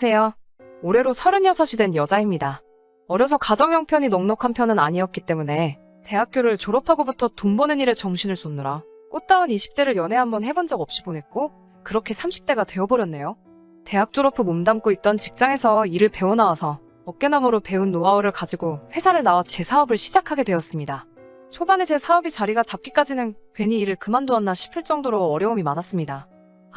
안녕하세요. 올해로 36이 된 여자입니다. 어려서 가정 형편이 넉넉한 편은 아니었기 때문에 대학교를 졸업하고부터 돈 버는 일에 정신을 쏟느라 꽃다운 20대를 연애 한번 해본 적 없이 보냈고 그렇게 30대가 되어버렸네요. 대학 졸업 후 몸담고 있던 직장에서 일을 배워나와서 어깨너머로 배운 노하우를 가지고 회사를 나와 제 사업을 시작하게 되었습니다. 초반에 제 사업이 자리가 잡기까지는 괜히 일을 그만두었나 싶을 정도로 어려움이 많았습니다.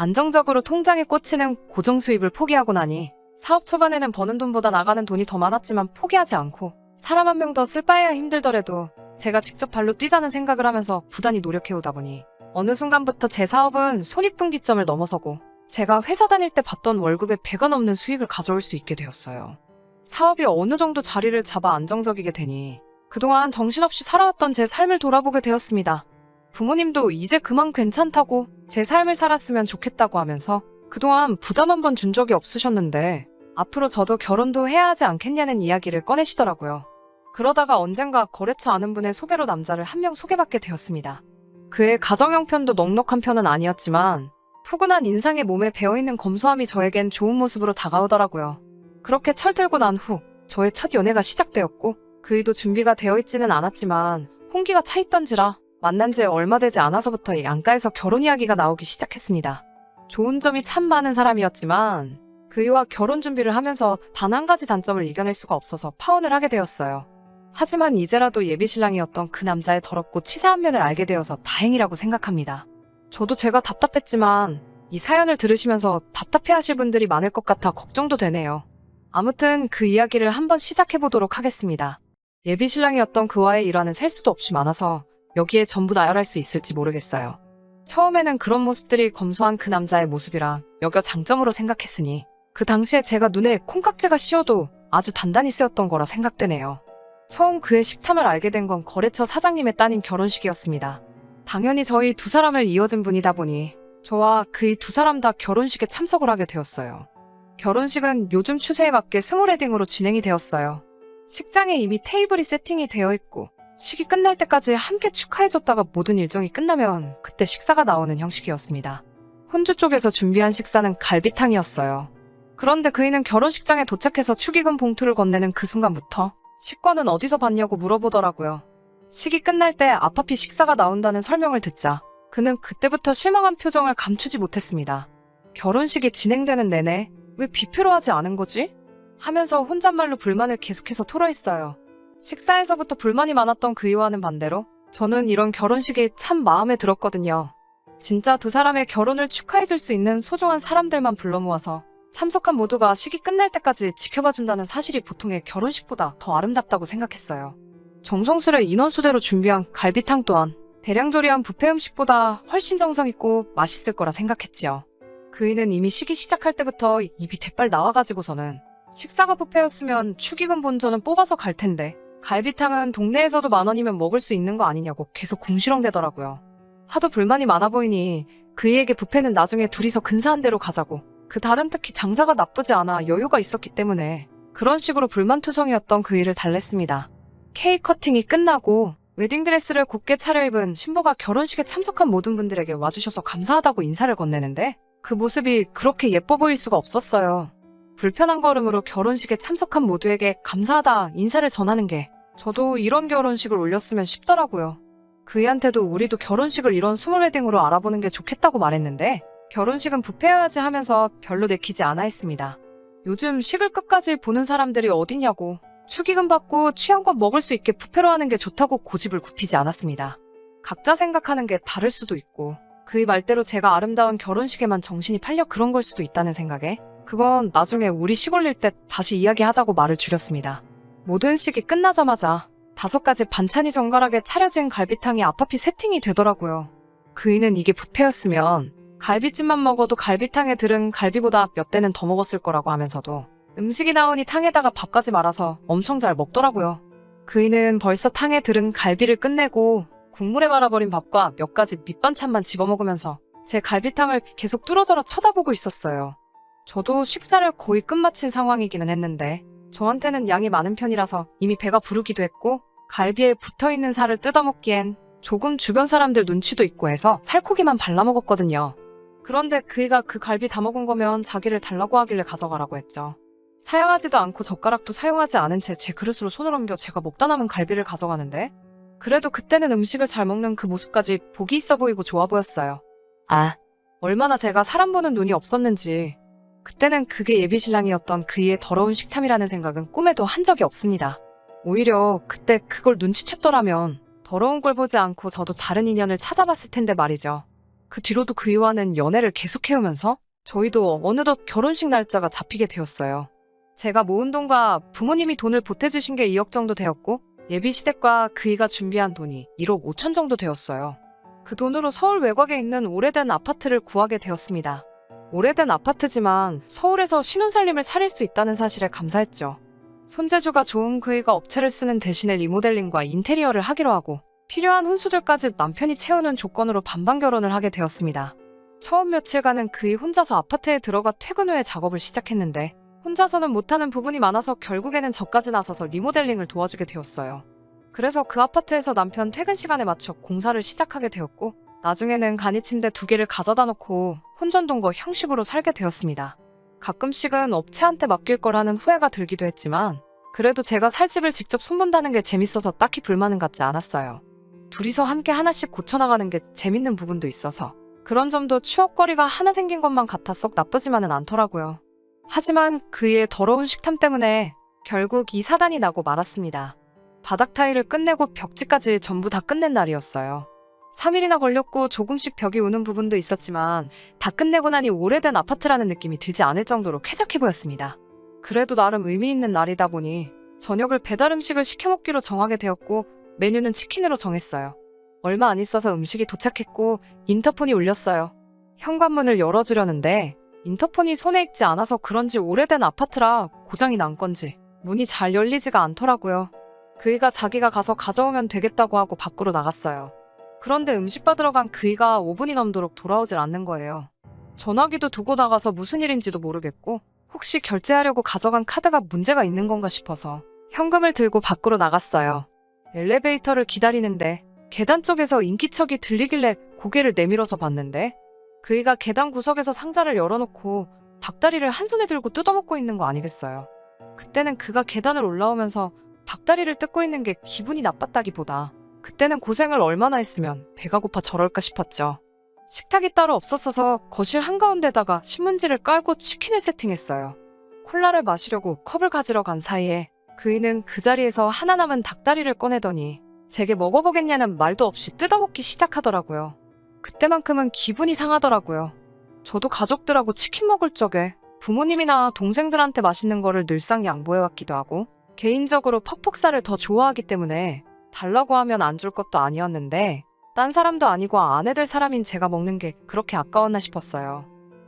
안정적으로 통장에 꽂히는 고정 수입을 포기하고 나니 사업 초반에는 버는 돈보다 나가는 돈이 더 많았지만 포기하지 않고 사람 한 명 더 쓸 바에야 힘들더라도 제가 직접 발로 뛰자는 생각을 하면서 부단히 노력해오다 보니 어느 순간부터 제 사업은 손익분기점을 넘어서고 제가 회사 다닐 때 받던 월급의 배가 넘는 수익을 가져올 수 있게 되었어요. 사업이 어느 정도 자리를 잡아 안정적이게 되니 그동안 정신없이 살아왔던 제 삶을 돌아보게 되었습니다. 부모님도 이제 그만 괜찮다고 제 삶을 살았으면 좋겠다고 하면서 그동안 부담 한 번 준 적이 없으셨는데 앞으로 저도 결혼도 해야 하지 않겠냐는 이야기를 꺼내시더라고요. 그러다가 언젠가 거래처 아는 분의 소개로 남자를 한 명 소개받게 되었습니다. 그의 가정 형편도 넉넉한 편은 아니었지만 푸근한 인상에 몸에 배어있는 검소함이 저에겐 좋은 모습으로 다가오더라고요. 그렇게 철들고 난 후 저의 첫 연애가 시작되었고 그이도 준비가 되어 있지는 않았지만 홍기가 차 있던지라 만난 지 얼마 되지 않아서부터 양가에서 결혼 이야기가 나오기 시작했습니다. 좋은 점이 참 많은 사람이었지만 그이와 결혼 준비를 하면서 단 한 가지 단점을 이겨낼 수가 없어서 파혼을 하게 되었어요. 하지만 이제라도 예비신랑이었던 그 남자의 더럽고 치사한 면을 알게 되어서 다행이라고 생각합니다. 저도 제가 답답했지만 이 사연을 들으시면서 답답해하실 분들이 많을 것 같아 걱정도 되네요. 아무튼 그 이야기를 한번 시작해보도록 하겠습니다. 예비신랑이었던 그와의 일화는 셀 수도 없이 많아서 여기에 전부 나열할 수 있을지 모르겠어요. 처음에는 그런 모습들이 검소한 그 남자의 모습이라 여겨 장점으로 생각했으니 그 당시에 제가 눈에 콩깍지가 씌어도 아주 단단히 쓰였던 거라 생각되네요. 처음 그의 식탐을 알게 된 건 거래처 사장님의 따님 결혼식이었습니다. 당연히 저희 두 사람을 이어준 분이다 보니 저와 그이 두 사람 다 결혼식에 참석을 하게 되었어요. 결혼식은 요즘 추세에 맞게 스몰웨딩으로 진행이 되었어요. 식장에 이미 테이블이 세팅이 되어 있고 식이 끝날 때까지 함께 축하해줬다가 모든 일정이 끝나면 그때 식사가 나오는 형식이었습니다. 혼주 쪽에서 준비한 식사는 갈비탕이었어요. 그런데 그이는 결혼식장에 도착해서 축의금 봉투를 건네는 그 순간부터 식권은 어디서 봤냐고 물어보더라고요. 식이 끝날 때 앞앞이 식사가 나온다는 설명을 듣자 그는 그때부터 실망한 표정을 감추지 못했습니다. 결혼식이 진행되는 내내 왜 뷔페로 하지 않은 거지? 하면서 혼잣말로 불만을 계속해서 토로했어요. 식사에서부터 불만이 많았던 그이와는 반대로 저는 이런 결혼식이 참 마음에 들었거든요. 진짜 두 사람의 결혼을 축하해줄 수 있는 소중한 사람들만 불러 모아서 참석한 모두가 식이 끝날 때까지 지켜봐준다는 사실이 보통의 결혼식보다 더 아름답다고 생각했어요. 정성스레 인원수대로 준비한 갈비탕 또한 대량 조리한 뷔페 음식보다 훨씬 정성있고 맛있을 거라 생각했지요. 그이는 이미 식이 시작할 때부터 입이 대빨 나와가지고서는 식사가 뷔페였으면 축의금 본전은 뽑아서 갈 텐데 갈비탕은 동네에서도 10,000원이면 먹을 수 있는 거 아니냐고 계속 궁시렁대더라고요. 하도 불만이 많아 보이니 그이에게 뷔페는 나중에 둘이서 근사한 데로 가자고 그 달은 특히 장사가 나쁘지 않아 여유가 있었기 때문에 그런 식으로 불만투성이었던 그이를 달랬습니다. 케이크 커팅이 끝나고 웨딩드레스를 곱게 차려입은 신부가 결혼식에 참석한 모든 분들에게 와주셔서 감사하다고 인사를 건네는데 그 모습이 그렇게 예뻐 보일 수가 없었어요. 불편한 걸음으로 결혼식에 참석한 모두에게 감사하다 인사를 전하는 게 저도 이런 결혼식을 올렸으면 싶더라고요. 그이한테도 우리도 결혼식을 이런 스몰웨딩으로 알아보는 게 좋겠다고 말했는데 결혼식은 뷔페여야지 하면서 별로 내키지 않아 했습니다. 요즘 식을 끝까지 보는 사람들이 어디냐고 축의금 받고 취향껏 먹을 수 있게 뷔페로 하는 게 좋다고 고집을 굽히지 않았습니다. 각자 생각하는 게 다를 수도 있고 그의 말대로 제가 아름다운 결혼식에만 정신이 팔려 그런 걸 수도 있다는 생각에 그건 나중에 우리 식 올릴 때 다시 이야기하자고 말을 줄였습니다. 모든 식이 끝나자마자 5가지 반찬이 정갈하게 차려진 갈비탕이 앞앞이 세팅이 되더라고요. 그이는 이게 뷔페였으면 갈비찜만 먹어도 갈비탕에 들은 갈비보다 몇 대는 더 먹었을 거라고 하면서도 음식이 나오니 탕에다가 밥까지 말아서 엄청 잘 먹더라고요. 그이는 벌써 탕에 들은 갈비를 끝내고 국물에 말아버린 밥과 몇 가지 밑반찬만 집어먹으면서 제 갈비탕을 계속 뚫어져라 쳐다보고 있었어요. 저도 식사를 거의 끝마친 상황이기는 했는데 저한테는 양이 많은 편이라서 이미 배가 부르기도 했고 갈비에 붙어있는 살을 뜯어먹기엔 조금 주변 사람들 눈치도 있고 해서 살코기만 발라먹었거든요. 그런데 그이가 그 갈비 다 먹은 거면 자기를 달라고 하길래 가져가라고 했죠. 사용하지도 않고 젓가락도 사용하지 않은 채 제 그릇으로 손을 옮겨 제가 먹다 남은 갈비를 가져가는데, 그래도 그때는 음식을 잘 먹는 그 모습까지 보기 있어 보이고 좋아 보였어요. 아, 얼마나 제가 사람 보는 눈이 없었는지 그때는 그게 예비신랑이었던 그이의 더러운 식탐이라는 생각은 꿈에도 한 적이 없습니다. 오히려 그때 그걸 눈치챘더라면 더러운 걸 보지 않고 저도 다른 인연을 찾아봤을 텐데 말이죠. 그 뒤로도 그이와는 연애를 계속해오면서 저희도 어느덧 결혼식 날짜가 잡히게 되었어요. 제가 모은 돈과 부모님이 돈을 보태주신 게 2억 정도 되었고, 예비 시댁과 그이가 준비한 돈이 1억 5천 정도 되었어요. 그 돈으로 서울 외곽에 있는 오래된 아파트를 구하게 되었습니다. 오래된 아파트지만 서울에서 신혼살림을 차릴 수 있다는 사실에 감사했죠. 손재주가 좋은 그이가 업체를 쓰는 대신에 리모델링과 인테리어를 하기로 하고, 필요한 혼수들까지 남편이 채우는 조건으로 반반 결혼을 하게 되었습니다. 처음 며칠간은 그이 혼자서 아파트에 들어가 퇴근 후에 작업을 시작했는데, 혼자서는 못하는 부분이 많아서 결국에는 저까지 나서서 리모델링을 도와주게 되었어요. 그래서 그 아파트에서 남편 퇴근 시간에 맞춰 공사를 시작하게 되었고, 나중에는 간이침대 2개를 가져다 놓고 혼전동거 형식으로 살게 되었습니다. 가끔씩은 업체한테 맡길 거라는 후회가 들기도 했지만, 그래도 제가 살 집을 직접 손본다는 게 재밌어서 딱히 불만은 갖지 않았어요. 둘이서 함께 하나씩 고쳐나가는 게 재밌는 부분도 있어서 그런 점도 추억거리가 하나 생긴 것만 같아 썩 나쁘지만은 않더라고요. 하지만 그의 더러운 식탐 때문에 결국 이 사단이 나고 말았습니다. 바닥 타일을 끝내고 벽지까지 전부 다 끝낸 날이었어요. 3일이나 걸렸고 조금씩 벽이 우는 부분도 있었지만 다 끝내고 나니 오래된 아파트라는 느낌이 들지 않을 정도로 쾌적해 보였습니다. 그래도 나름 의미 있는 날이다 보니 저녁을 배달 음식을 시켜 먹기로 정하게 되었고, 메뉴는 치킨으로 정했어요. 얼마 안 있어서 음식이 도착했고 인터폰이 울렸어요. 현관문을 열어주려는데 인터폰이 손에 익지 않아서 그런지 오래된 아파트라 고장이 난 건지 문이 잘 열리지가 않더라고요. 그이가 자기가 가서 가져오면 되겠다고 하고 밖으로 나갔어요. 그런데 음식 받으러 간 그이가 5분이 넘도록 돌아오질 않는 거예요. 전화기도 두고 나가서 무슨 일인지도 모르겠고, 혹시 결제하려고 가져간 카드가 문제가 있는 건가 싶어서 현금을 들고 밖으로 나갔어요. 엘리베이터를 기다리는데 계단 쪽에서 인기척이 들리길래 고개를 내밀어서 봤는데, 그이가 계단 구석에서 상자를 열어놓고 닭다리를 한 손에 들고 뜯어먹고 있는 거 아니겠어요. 그때는 그가 계단을 올라오면서 닭다리를 뜯고 있는 게 기분이 나빴다기보다 그때는 고생을 얼마나 했으면 배가 고파 저럴까 싶었죠. 식탁이 따로 없었어서 거실 한가운데다가 신문지를 깔고 치킨을 세팅했어요. 콜라를 마시려고 컵을 가지러 간 사이에 그이는 그 자리에서 하나 남은 닭다리를 꺼내더니 제게 먹어보겠냐는 말도 없이 뜯어먹기 시작하더라고요. 그때만큼은 기분이 상하더라고요. 저도 가족들하고 치킨 먹을 적에 부모님이나 동생들한테 맛있는 거를 늘상 양보해왔기도 하고, 개인적으로 퍽퍽살을 더 좋아하기 때문에 달라고 하면 안 줄 것도 아니었는데, 딴 사람도 아니고 아내 될 사람인 제가 먹는 게 그렇게 아까웠나 싶었어요.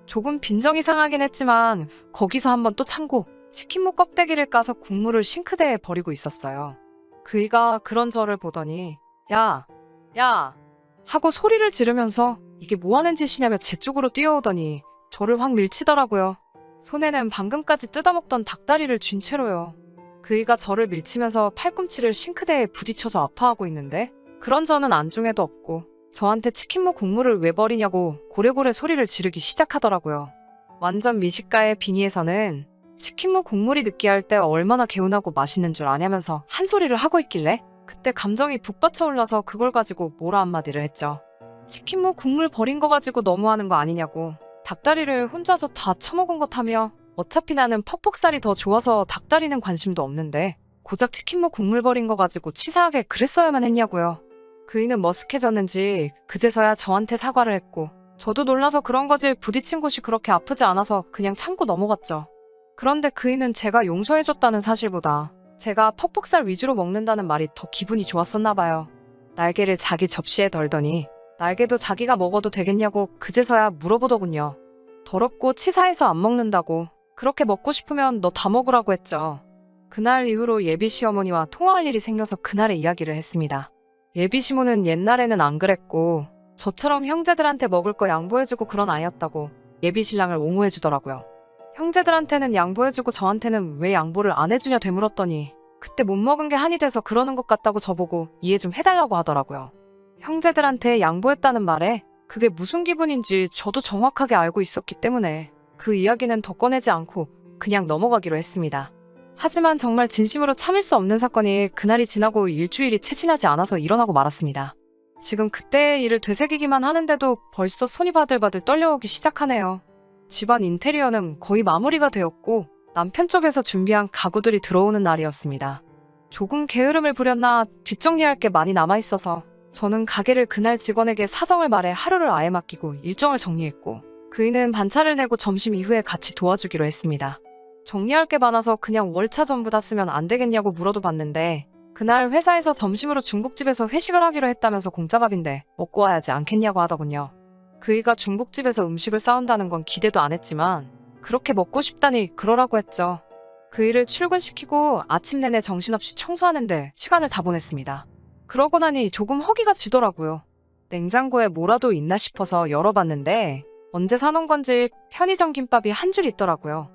조금 빈정이 상하긴 했지만 거기서 한번 또 참고 치킨무 껍데기를 까서 국물을 싱크대에 버리고 있었어요. 그이가 그런 저를 보더니 야! 야! 하고 소리를 지르면서 이게 뭐 하는 짓이냐며 제 쪽으로 뛰어오더니 저를 확 밀치더라고요. 손에는 방금까지 뜯어먹던 닭다리를 쥔 채로요. 그이가 저를 밀치면서 팔꿈치를 싱크대에 부딪혀서 아파하고 있는데, 그런 저는 안중에도 없고 저한테 치킨무 국물을 왜 버리냐고 고래고래 소리를 지르기 시작하더라고요. 완전 미식가의 비니에서는 치킨무 국물이 느끼할 때 얼마나 개운하고 맛있는 줄 아냐면서 한 소리를 하고 있길래 그때 감정이 북받쳐 올라서 그걸 가지고 뭐라 한마디를 했죠. 치킨무 국물 버린 거 가지고 너무하는 거 아니냐고, 닭다리를 혼자서 다 처먹은 것 하며 어차피 나는 퍽퍽살이 더 좋아서 닭다리는 관심도 없는데 고작 치킨무 국물 버린 거 가지고 치사하게 그랬어야만 했냐고요. 그이는 머쓱해졌는지 그제서야 저한테 사과를 했고, 저도 놀라서 그런 거지 부딪힌 곳이 그렇게 아프지 않아서 그냥 참고 넘어갔죠. 그런데 그이는 제가 용서해줬다는 사실보다 제가 퍽퍽살 위주로 먹는다는 말이 더 기분이 좋았었나 봐요. 날개를 자기 접시에 덜더니 날개도 자기가 먹어도 되겠냐고 그제서야 물어보더군요. 더럽고 치사해서 안 먹는다고, 그렇게 먹고 싶으면 너 다 먹으라고 했죠. 그날 이후로 예비 시어머니와 통화할 일이 생겨서 그날의 이야기를 했습니다. 예비 시모는 옛날에는 안 그랬고 저처럼 형제들한테 먹을 거 양보해주고 그런 아이였다고 예비 신랑을 옹호해주더라고요. 형제들한테는 양보해주고 저한테는 왜 양보를 안 해주냐 되물었더니 그때 못 먹은 게 한이 돼서 그러는 것 같다고 저보고 이해 좀 해달라고 하더라고요. 형제들한테 양보했다는 말에 그게 무슨 기분인지 저도 정확하게 알고 있었기 때문에 그 이야기는 더 꺼내지 않고 그냥 넘어가기로 했습니다. 하지만 정말 진심으로 참을 수 없는 사건이 그날이 지나고 일주일이 채 지나지 않아서 일어나고 말았습니다. 지금 그때의 일을 되새기기만 하는데도 벌써 손이 바들바들 떨려오기 시작하네요. 집안 인테리어는 거의 마무리가 되었고 남편 쪽에서 준비한 가구들이 들어오는 날이었습니다. 조금 게으름을 부렸나 뒷정리할 게 많이 남아있어서 저는 가게를 그날 직원에게 사정을 말해 하루를 아예 맡기고 일정을 정리했고 그이는 반차를 내고 점심 이후에 같이 도와주기로 했습니다. 정리할 게 많아서 그냥 월차 전부 다 쓰면 안 되겠냐고 물어도 봤는데 그날 회사에서 점심으로 중국집에서 회식을 하기로 했다면서 공짜밥인데 먹고 와야지 않겠냐고 하더군요. 그이가 중국집에서 음식을 싸온다는 건 기대도 안 했지만 그렇게 먹고 싶다니 그러라고 했죠. 그이를 출근시키고 아침 내내 정신없이 청소하는데 시간을 다 보냈습니다. 그러고 나니 조금 허기가 지더라고요. 냉장고에 뭐라도 있나 싶어서 열어봤는데 언제 사놓은 건지 편의점 김밥이 한 줄 있더라고요.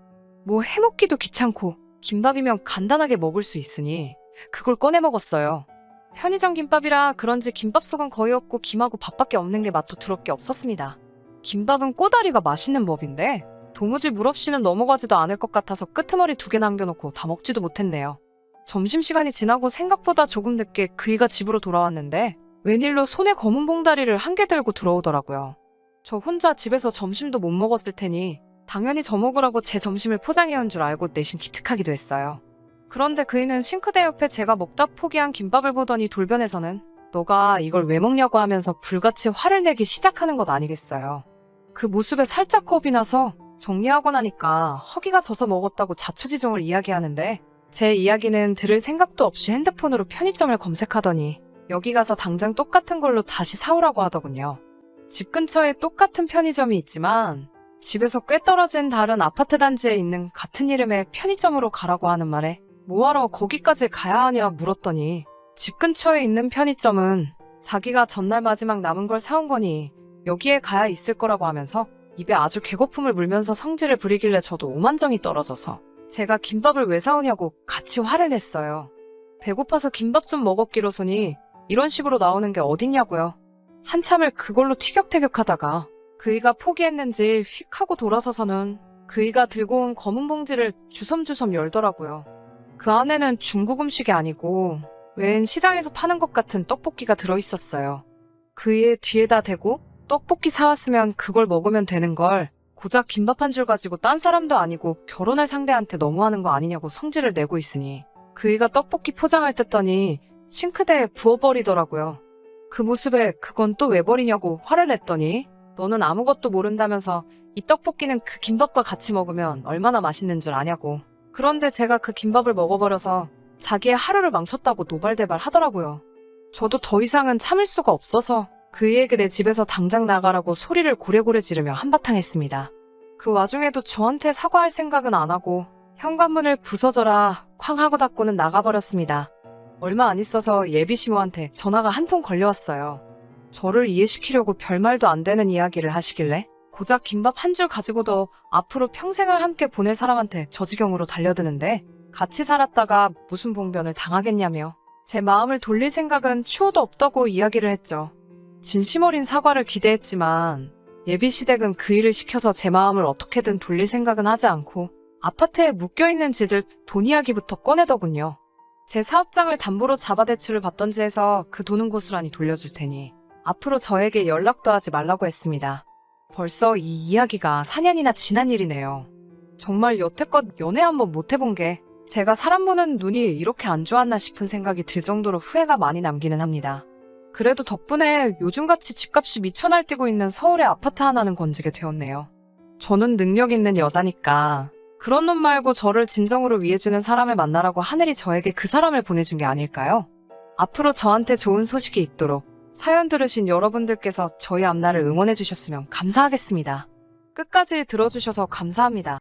뭐 해먹기도 귀찮고 김밥이면 간단하게 먹을 수 있으니 그걸 꺼내 먹었어요. 편의점 김밥이라 그런지 김밥 속은 거의 없고 김하고 밥밖에 없는 게 맛도 더럽게 없었습니다. 김밥은 꼬다리가 맛있는 법인데 도무지 물 없이는 넘어가지도 않을 것 같아서 끄트머리 2개 남겨놓고 다 먹지도 못했네요. 점심시간이 지나고 생각보다 조금 늦게 그이가 집으로 돌아왔는데 웬일로 손에 검은 봉다리를 한 개 들고 들어오더라고요. 저 혼자 집에서 점심도 못 먹었을 테니 당연히 저 먹으라고 제 점심을 포장해온 줄 알고 내심 기특하기도 했어요. 그런데 그이는 싱크대 옆에 제가 먹다 포기한 김밥을 보더니 돌변해서는 너가 이걸 왜 먹냐고 하면서 불같이 화를 내기 시작하는 것 아니겠어요. 그 모습에 살짝 겁이 나서 정리하고 나니까 허기가 져서 먹었다고 자초지종을 이야기하는데 제 이야기는 들을 생각도 없이 핸드폰으로 편의점을 검색하더니 여기 가서 당장 똑같은 걸로 다시 사오라고 하더군요. 집 근처에 똑같은 편의점이 있지만 집에서 꽤 떨어진 다른 아파트 단지에 있는 같은 이름의 편의점으로 가라고 하는 말에 뭐하러 거기까지 가야 하냐 물었더니 집 근처에 있는 편의점은 자기가 전날 마지막 남은 걸 사온 거니 여기에 가야 있을 거라고 하면서 입에 아주 개거품을 물면서 성질을 부리길래 저도 오만정이 떨어져서 제가 김밥을 왜 사오냐고 같이 화를 냈어요. 배고파서 김밥 좀 먹었기로서니 이런 식으로 나오는 게 어딨냐고요. 한참을 그걸로 티격태격하다가 그이가 포기했는지 휙 하고 돌아서서는 그이가 들고 온 검은 봉지를 주섬주섬 열더라고요. 그 안에는 중국 음식이 아니고 웬 시장에서 파는 것 같은 떡볶이가 들어있었어요. 그이의 뒤에다 대고 떡볶이 사왔으면 그걸 먹으면 되는 걸 고작 김밥 한 줄 가지고 딴 사람도 아니고 결혼할 상대한테 너무하는 거 아니냐고 성질을 내고 있으니 그이가 떡볶이 포장을 뜯더니 싱크대에 부어버리더라고요. 그 모습에 그건 또 왜 버리냐고 화를 냈더니 너는 아무것도 모른다면서 이 떡볶이는 그 김밥과 같이 먹으면 얼마나 맛있는 줄 아냐고. 그런데 제가 그 김밥을 먹어버려서 자기의 하루를 망쳤다고 노발대발 하더라고요. 저도 더 이상은 참을 수가 없어서 그이에게 내 집에서 당장 나가라고 소리를 고래고래 지르며 한바탕 했습니다. 그 와중에도 저한테 사과할 생각은 안 하고 현관문을 부서져라 쾅 하고 닫고는 나가버렸습니다. 얼마 안 있어서 예비시모한테 전화가 한 통 걸려왔어요. 저를 이해시키려고 별말도 안 되는 이야기를 하시길래 고작 김밥 한 줄 가지고도 앞으로 평생을 함께 보낼 사람한테 저 지경으로 달려드는데 같이 살았다가 무슨 봉변을 당하겠냐며 제 마음을 돌릴 생각은 추호도 없다고 이야기를 했죠. 진심 어린 사과를 기대했지만 예비시댁은 그 일을 시켜서 제 마음을 어떻게든 돌릴 생각은 하지 않고 아파트에 묶여있는 지들 돈 이야기부터 꺼내더군요. 제 사업장을 담보로 잡아 대출을 받던지 해서 그 돈은 고스란히 돌려줄 테니 앞으로 저에게 연락도 하지 말라고 했습니다. 벌써 이 이야기가 4년이나 지난 일이네요. 정말 여태껏 연애 한번 못 해본 게 제가 사람 보는 눈이 이렇게 안 좋았나 싶은 생각이 들 정도로 후회가 많이 남기는 합니다. 그래도 덕분에 요즘같이 집값이 미쳐 날뛰고 있는 서울의 아파트 하나는 건지게 되었네요. 저는 능력 있는 여자니까 그런 놈 말고 저를 진정으로 위해주는 사람을 만나라고 하늘이 저에게 그 사람을 보내준 게 아닐까요? 앞으로 저한테 좋은 소식이 있도록 사연 들으신 여러분들께서 저희 앞날을 응원해 주셨으면 감사하겠습니다. 끝까지 들어주셔서 감사합니다.